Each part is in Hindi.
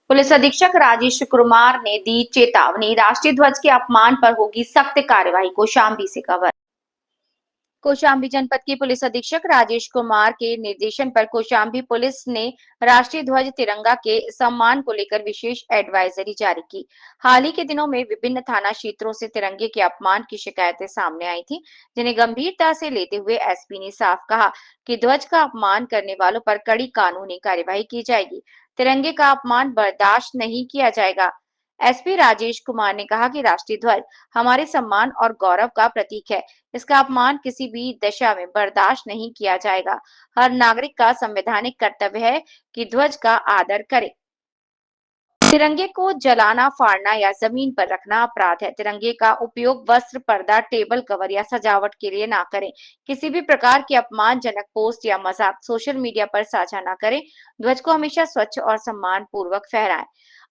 पुलिस अधीक्षक राजेश कुमार ने दी चेतावनी, राष्ट्रीय ध्वज के अपमान पर होगी सख्त कार्यवाही। कौशाम्बी से खबर। कौशाम्बी जनपद के पुलिस अधीक्षक राजेश कुमार के निर्देशन पर कौशाम्बी पुलिस ने राष्ट्रीय ध्वज तिरंगा के सम्मान को लेकर विशेष एडवाइजरी जारी की। हाल ही के दिनों में विभिन्न थाना क्षेत्रों से तिरंगे के अपमान की शिकायतें सामने आई थी, जिन्हें गंभीरता से लेते हुए एसपी ने साफ कहा कि ध्वज का अपमान करने वालों पर कड़ी कानूनी कार्यवाही की जाएगी। तिरंगे का अपमान बर्दाश्त नहीं किया जाएगा। एसपी राजेश कुमार ने कहा कि राष्ट्रीय ध्वज हमारे सम्मान और गौरव का प्रतीक है। इसका अपमान किसी भी दशा में बर्दाश्त नहीं किया जाएगा। हर नागरिक का संवैधानिक कर्तव्य है कि ध्वज का आदर करे। तिरंगे को जलाना, फाड़ना या जमीन पर रखना अपराध है। तिरंगे का उपयोग वस्त्र, पर्दा, टेबल कवर या सजावट के लिए ना करें। किसी भी प्रकार की अपमानजनक पोस्ट या मजाक सोशल मीडिया पर साझा ना करें। ध्वज को हमेशा स्वच्छ और सम्मान पूर्वक फहराएं।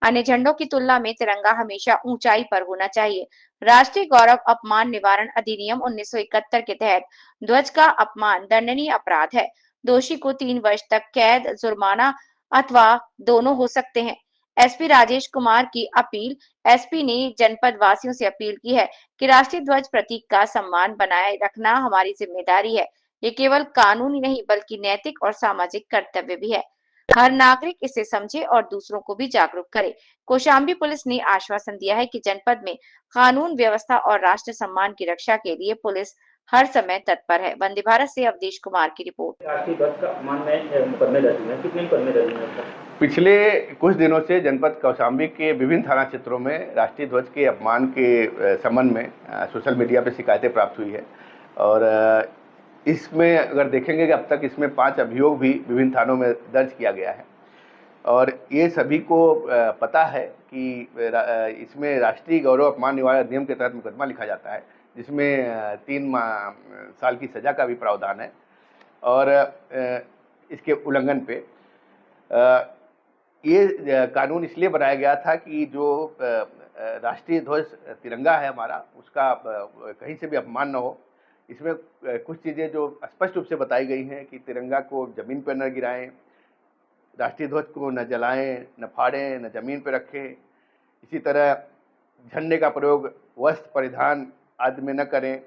अन्य झंडों की तुलना में तिरंगा हमेशा ऊंचाई पर होना चाहिए। राष्ट्रीय गौरव अपमान निवारण अधिनियम 1971 के तहत ध्वज का अपमान दंडनीय अपराध है। दोषी को 3 वर्ष तक कैद, जुर्माना अथवा दोनों हो सकते हैं। एसपी राजेश कुमार की अपील। एसपी ने जनपद वासियों से अपील की है कि राष्ट्रीय ध्वज प्रतीक का सम्मान बनाए रखना हमारी जिम्मेदारी है। ये केवल कानूनी नहीं बल्कि नैतिक और सामाजिक कर्तव्य भी है। हर नागरिक इसे समझे और दूसरों को भी जागरूक करे। कौशाम्बी पुलिस ने आश्वासन दिया है कि जनपद में कानून व्यवस्था और राष्ट्र सम्मान की रक्षा के लिए पुलिस हर समय तत्पर है। वंदे भारत से अवधेश कुमार की रिपोर्ट। राष्ट्रीय ध्वज का अपमान में मुकदमे दर्ज हुए हैं, कितने मुकदमे दर्ज हुए हैं? पिछले कुछ दिनों से जनपद कौशाम्बी के विभिन्न थाना क्षेत्रों में राष्ट्रीय ध्वज के अपमान के संबंध में सोशल मीडिया पर शिकायतें प्राप्त हुई है और इसमें अगर देखेंगे कि अब तक इसमें 5 अभियोग भी विभिन्न थानों में दर्ज किया गया है और ये सभी को पता है कि इसमें राष्ट्रीय गौरव अपमान निवारण अधिनियम के तहत मुकदमा लिखा जाता है, जिसमें 3 साल की सजा का भी प्रावधान है और इसके उल्लंघन पे ये कानून इसलिए बनाया गया था कि जो राष्ट्रीय ध्वज तिरंगा है हमारा, उसका कहीं से भी अपमान न हो। इसमें कुछ चीज़ें जो स्पष्ट रूप से बताई गई हैं कि तिरंगा को ज़मीन पर न गिराएं, राष्ट्रीय ध्वज को न जलाएं, न फाड़ें, न ज़मीन पर रखें। इसी तरह झंडे का प्रयोग वस्त्र परिधान आदि में न करें।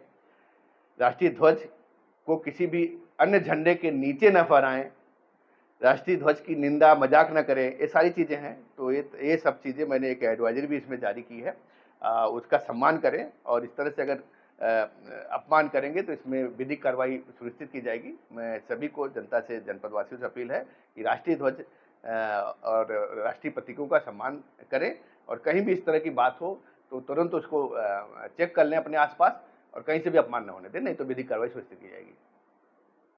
राष्ट्रीय ध्वज को किसी भी अन्य झंडे के नीचे न फहराएं। राष्ट्रीय ध्वज की निंदा मजाक न करें। ये सारी चीज़ें हैं। तो ये सब चीज़ें मैंने एक एडवाइजरी भी इसमें जारी की है। उसका सम्मान करें और इस तरह से अगर अपमान करेंगे तो इसमें विधिक कार्रवाई सुनिश्चित की जाएगी। मैं सभी को, जनता से, जनपद वासियों से अपील है कि राष्ट्रीय ध्वज और राष्ट्रीय प्रतीकों का सम्मान करें और कहीं भी इस तरह की बात हो तो तुरंत उसको चेक कर लें अपने आसपास और कहीं से भी अपमान न होने दें, नहीं तो विधिक कार्रवाई सुनिश्चित की जाएगी।